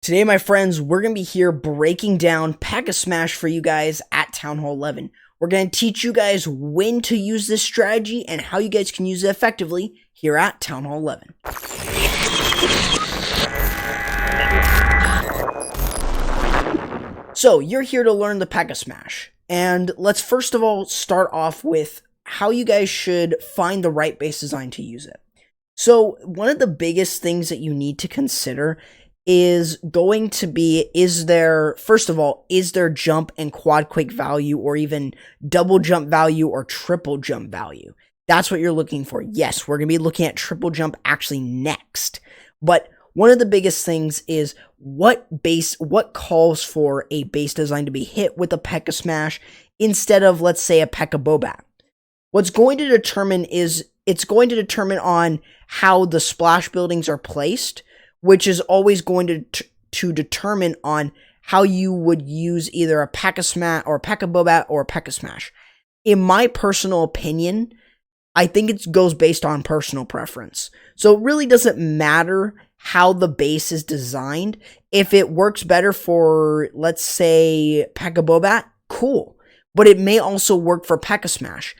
Today, my friends, we're going to be here breaking down Pekka Smash for you guys at Town Hall 11. We're going to teach you guys when to use this strategy and how you guys can use it effectively here at Town Hall 11. So, you're here to learn the Pekka Smash. And let's first of all start off with how you guys should find the right base design to use it. So, one of the biggest things that you need to consider is going to be, first of all, is there jump and quad quake value, or even double jump value or triple jump value? That's what you're looking for. Yes, we're going to be looking at triple jump actually next. But one of the biggest things is what calls for a base design to be hit with a Pekka Smash instead of, let's say, a Pekka Bobat. What's going to determine is, it's going to determine on how the splash buildings are placed, which is always going to determine on how you would use either a Pekka Smash or a Pekka Bobat or a Pekka Smash. In my personal opinion, I think it goes based on personal preference. So it really doesn't matter how the base is designed. If it works better for, let's say, Pekka Bobat, cool. But it may also work for Pekka Smash.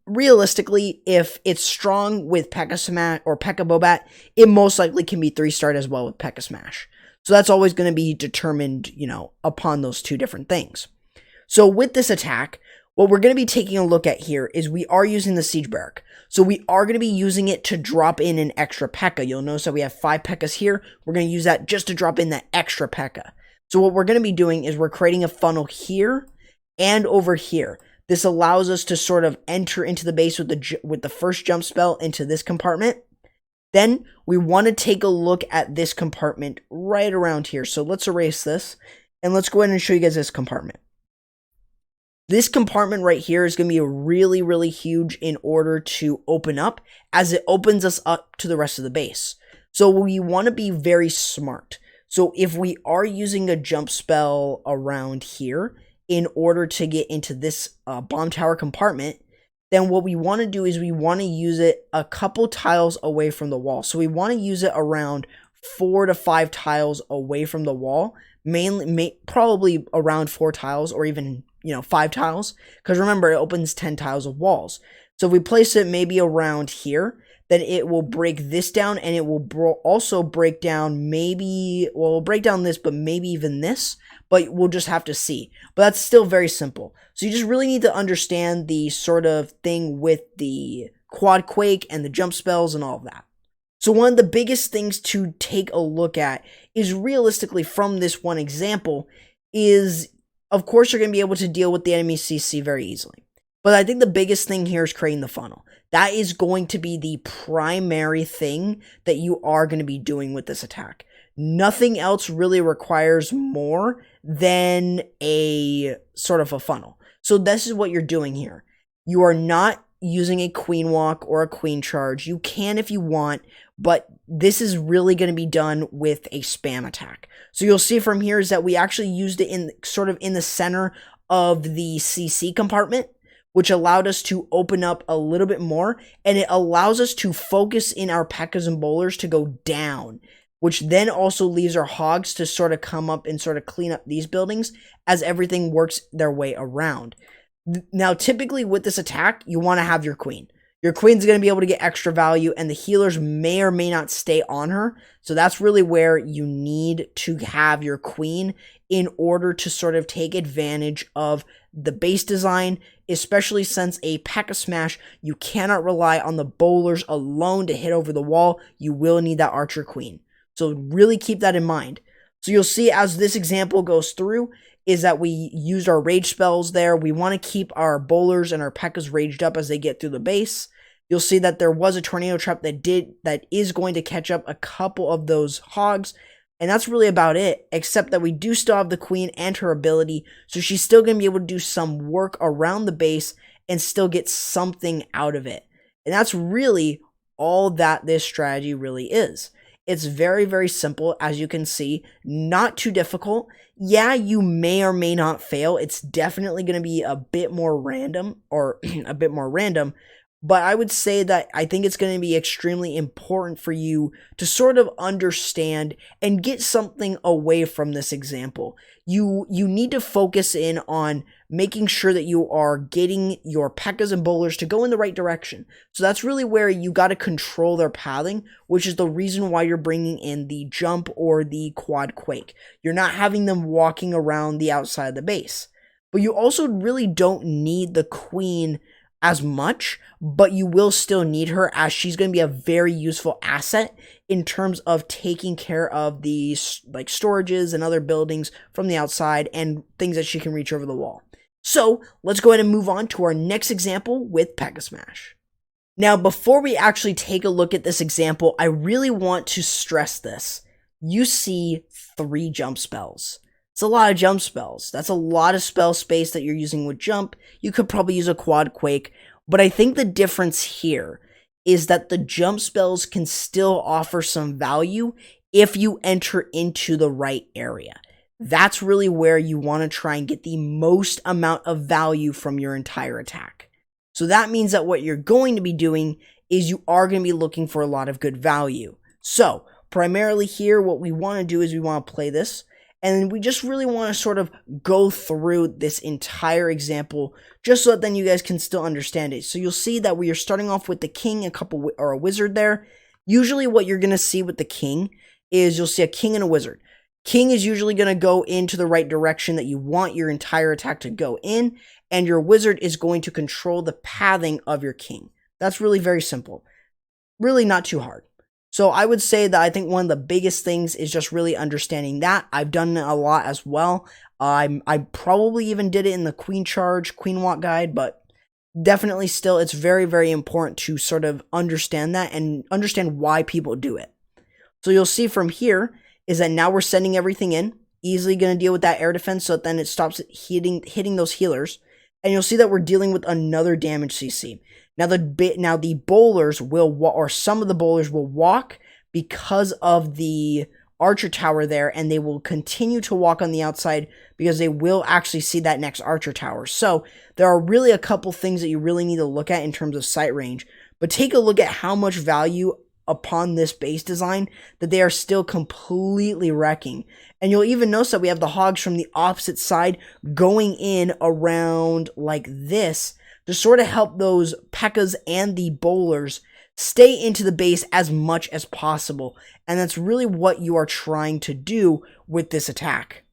Realistically, if it's strong with Pekka Smash or Pekka Bobat, it most likely can be 3-starred as well with Pekka Smash. So that's always going to be determined, upon those two different things. So with this attack, what we're going to be taking a look at here is we are using the Siege Barrack. So we are going to be using it to drop in an extra Pekka. You'll notice that we have 5 Pekkas here. We're going to use that just to drop in that extra Pekka. So what we're going to be doing is we're creating a funnel here and over here. This allows us to sort of enter into the base with the first jump spell into this compartment. Then we want to take a look at this compartment right around here. So let's erase this and let's go ahead and show you guys this compartment. This compartment right here is going to be really, really huge in order to open up, as it opens us up to the rest of the base. So we want to be very smart. So if we are using a jump spell around here, in order to get into this bomb tower compartment, then what we want to do is we want to use it a couple tiles away from the wall. So we want to use it around 4 to 5 tiles away from the wall, probably around 4 tiles or even 5 tiles, because remember, it opens 10 tiles of walls. So if we place it maybe around here, then it will break this down, and it will also break down we'll break down this, but maybe even this, but we'll just have to see. But that's still very simple. So you just really need to understand the sort of thing with the quad quake and the jump spells and all of that. So one of the biggest things to take a look at is, realistically, from this one example, is, of course, you're going to be able to deal with the enemy CC very easily. But I think the biggest thing here is creating the funnel. That is going to be the primary thing that you are going to be doing with this attack. Nothing else really requires more than a sort of a funnel. So this is what you're doing here. You are not using a queen walk or a queen charge. You can if you want, but this is really going to be done with a spam attack. So you'll see from here is that we actually used it in the center of the CC compartment, which allowed us to open up a little bit more, and it allows us to focus in our Pekkas and bowlers to go down, which then also leaves our hogs to sort of come up and sort of clean up these buildings as everything works their way around. Now, typically with this attack, you want to have your queen. Your queen's going to be able to get extra value, and the healers may or may not stay on her. So that's really where you need to have your queen in order to sort of take advantage of the base design, especially since a Pekka Smash, you cannot rely on the bowlers alone to hit over the wall. You will need that archer queen. So really keep that in mind. So you'll see as this example goes through is that we used our rage spells there. We want to keep our bowlers and our Pekkas raged up as they get through the base. You'll see that there was a tornado trap that is going to catch up a couple of those hogs. And that's really about it, except that we do still have the queen and her ability, so she's still going to be able to do some work around the base and still get something out of it. And that's really all that this strategy really is. It's very, very simple, as you can see, not too difficult. Yeah, you may or may not fail. It's definitely going to be a bit more random, But I would say that I think it's going to be extremely important for you to sort of understand and get something away from this example. You need to focus in on making sure that you are getting your Pekkas and bowlers to go in the right direction. So that's really where you got to control their pathing, which is the reason why you're bringing in the jump or the quad quake. You're not having them walking around the outside of the base. But you also really don't need the queen as much, but you will still need her, as she's going to be a very useful asset in terms of taking care of the like storages and other buildings from the outside and things that she can reach over the wall. So let's go ahead and move on to our next example with Pekka Smash. Now, before we actually take a look at this example, I really want to stress this. You see 3 jump spells. It's a lot of jump spells. That's a lot of spell space that you're using with jump. You could probably use a quad quake, but I think the difference here is that the jump spells can still offer some value if you enter into the right area. That's really where you want to try and get the most amount of value from your entire attack. So that means that what you're going to be doing is you are going to be looking for a lot of good value. So primarily here, what we want to do is we want to play this. And we just really want to sort of go through this entire example just so that then you guys can still understand it. So you'll see that we are starting off with the king, a wizard there. Usually what you're going to see with the king is you'll see a king and a wizard. King is usually going to go into the right direction that you want your entire attack to go in, and your wizard is going to control the pathing of your king. That's really very simple. Really not too hard. So I would say that I think one of the biggest things is just really understanding that. I've done it a lot as well. I probably even did it in the queen charge, queen walk guide, but definitely still it's very, very important to sort of understand that and understand why people do it. So you'll see from here is that now we're sending everything in, easily going to deal with that air defense so that then it stops hitting those healers. And you'll see that we're dealing with another damage CC. Now the bowlers will, or some of the bowlers will walk because of the archer tower there, and they will continue to walk on the outside because they will actually see that next archer tower. So there are really a couple things that you really need to look at in terms of sight range, but take a look at how much value upon this base design that they are still completely wrecking. And you'll even notice that we have the hogs from the opposite side going in around like this to sort of help those Pekkas and the bowlers stay into the base as much as possible. And that's really what you are trying to do with this attack.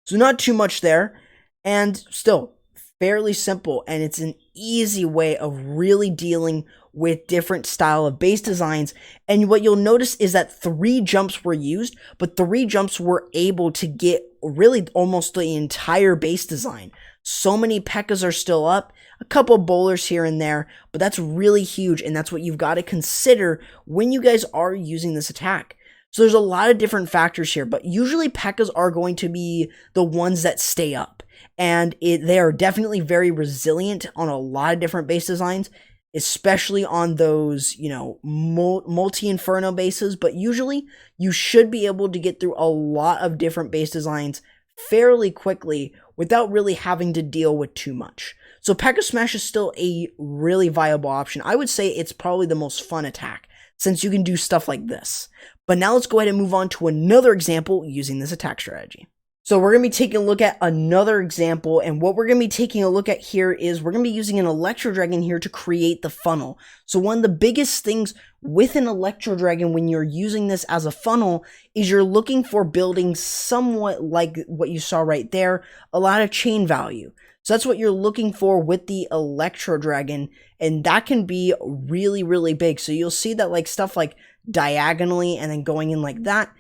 So not too much there, and still fairly simple, and it's an easy way of really dealing with different style of base designs. And what you'll notice is that 3 jumps were used, but 3 jumps were able to get really almost the entire base design. So many Pekkas are still up, a couple bowlers here and there, but that's really huge, and that's what you've got to consider when you guys are using this attack. So there's a lot of different factors here, but usually Pekkas are going to be the ones that stay up, and they are definitely very resilient on a lot of different base designs, especially on those, multi-inferno bases, but usually you should be able to get through a lot of different base designs fairly quickly without really having to deal with too much. So Pekka Smash is still a really viable option. I would say it's probably the most fun attack since you can do stuff like this. But now let's go ahead and move on to another example using this attack strategy. So we're going to be taking a look at another example, and what we're going to be taking a look at here is we're going to be using an Electro Dragon here to create the funnel. So one of the biggest things with an Electro Dragon when you're using this as a funnel is you're looking for buildings somewhat like what you saw right there, a lot of chain value. So that's what you're looking for with the Electro Dragon, and that can be really, really big. So you'll see that like stuff like diagonally and then going in like that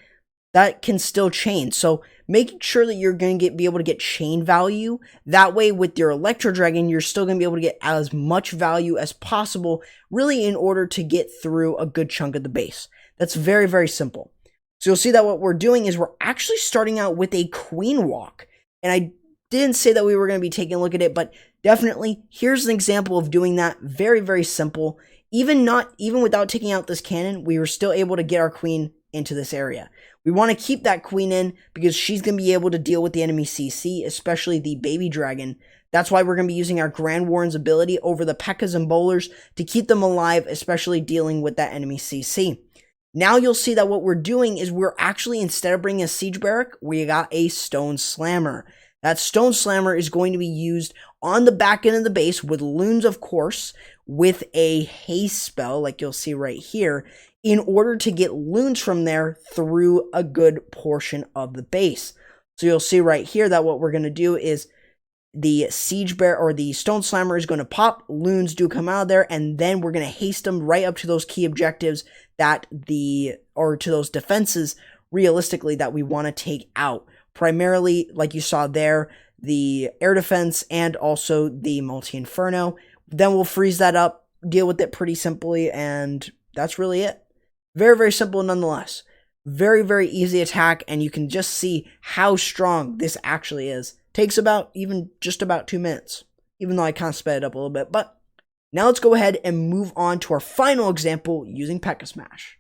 can still chain. So making sure that you're going to be able to get chain value. That way with your Electro Dragon, you're still going to be able to get as much value as possible, really in order to get through a good chunk of the base. That's very, very simple. So you'll see that what we're doing is we're actually starting out with a queen walk. And I didn't say that we were going to be taking a look at it, but definitely here's an example of doing that. Very, very simple. Even without taking out this cannon, we were still able to get our queen into this area. We want to keep that queen in because she's going to be able to deal with the enemy CC, especially the baby dragon That's why we're going to be using our Grand Warden's ability over the Pekkas and Bowlers to keep them alive, especially dealing with that enemy CC. Now you'll see that what we're doing is we're actually, instead of bringing a Siege Barrack, we got a Stone Slammer. That Stone Slammer is going to be used on the back end of the base with loons, of course, with a haste spell, like you'll see right here, in order to get loons from there through a good portion of the base. So you'll see right here that what we're going to do is the Siege Bear or the Stone Slammer is going to pop, loons do come out of there, and then we're going to haste them right up to those key objectives that to those defenses, realistically, that we want to take out. Primarily, like you saw there, the air defense and also the multi-inferno. Then we'll freeze that up, deal with it pretty simply, and that's really it. Very, very simple nonetheless. Very, very easy attack, and you can just see how strong this actually is. Takes just about 2 minutes, even though I kind of sped it up a little bit. But now let's go ahead and move on to our final example using Pekka Smash.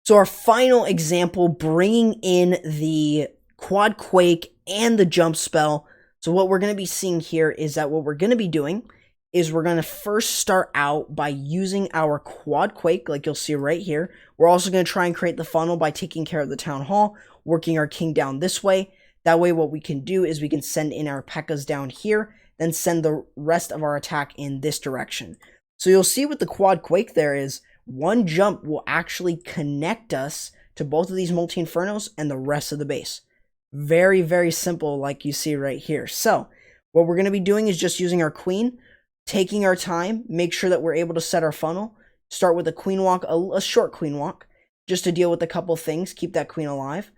So our final example, bringing in the Quad Quake and the jump spell. So what we're going to be seeing here is that what we're going to be doing is we're going to first start out by using our Quad Quake, like you'll see right here. We're also going to try and create the funnel by taking care of the Town Hall, working our King down this way. That way what we can do is we can send in our Pekkas down here, then send the rest of our attack in this direction. So you'll see with the Quad Quake there is one jump will actually connect us to both of these multi-infernos and the rest of the base. Very, very simple, like you see right here. So what we're going to be doing is just using our queen, taking our time, make sure that we're able to set our funnel, start with a queen walk, a short queen walk, just to deal with a couple things, keep that queen alive.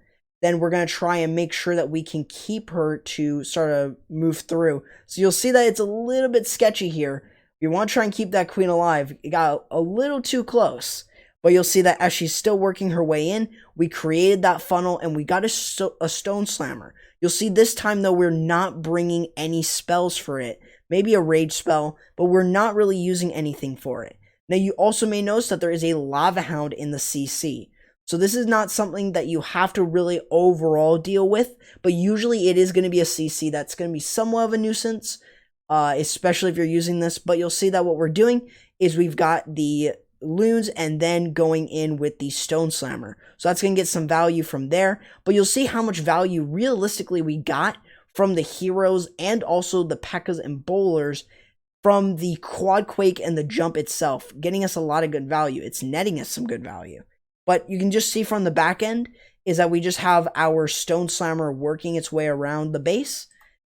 Then we're going to try and make sure that we can keep her to sort of move through. So you'll see that it's a little bit sketchy here. We want to try and keep that queen alive. It got a little too close. But you'll see that as she's still working her way in, we created that funnel and we got a Stone Slammer. You'll see this time, though, we're not bringing any spells for it. Maybe a rage spell, but we're not really using anything for it. Now, you also may notice that there is a Lava Hound in the CC. So this is not something that you have to really overall deal with, but usually it is going to be a CC that's going to be somewhat of a nuisance, especially if you're using this. But you'll see that what we're doing is we've got the loons and then going in with the Stone Slammer. So that's going to get some value from there, but you'll see how much value realistically we got from the heroes and also the Pekkas and Bowlers from the Quad Quake and the jump itself, getting us a lot of good value. It's netting us some good value. But you can just see from the back end is that we just have our Stone Slammer working its way around the base.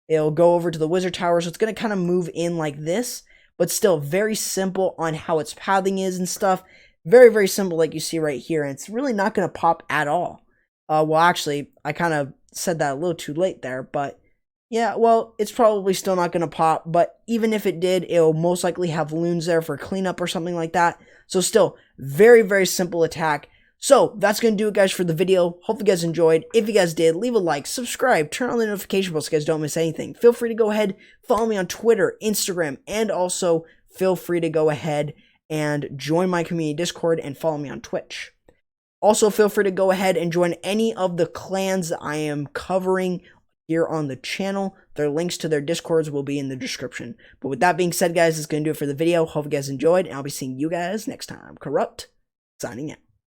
It'll go over to the Wizard Tower, so it's going to kind of move in like this, but still very simple on how its pathing is and stuff. Very, very simple like you see right here, and it's really not going to pop at all. Well, actually, I kind of said that a little too late there, but yeah, well, it's probably still not going to pop, but even if it did, it'll most likely have loons there for cleanup or something like that. So still, very, very simple attack. So, that's going to do it, guys, for the video. Hope you guys enjoyed. If you guys did, leave a like, subscribe, turn on the notification bell so you guys don't miss anything. Feel free to go ahead, follow me on Twitter, Instagram, and also feel free to go ahead and join my community Discord and follow me on Twitch. Also, feel free to go ahead and join any of the clans that I am covering here on the channel. Their links to their Discords will be in the description. But with that being said, guys, that's going to do it for the video. Hope you guys enjoyed, and I'll be seeing you guys next time. Corrupt, signing out.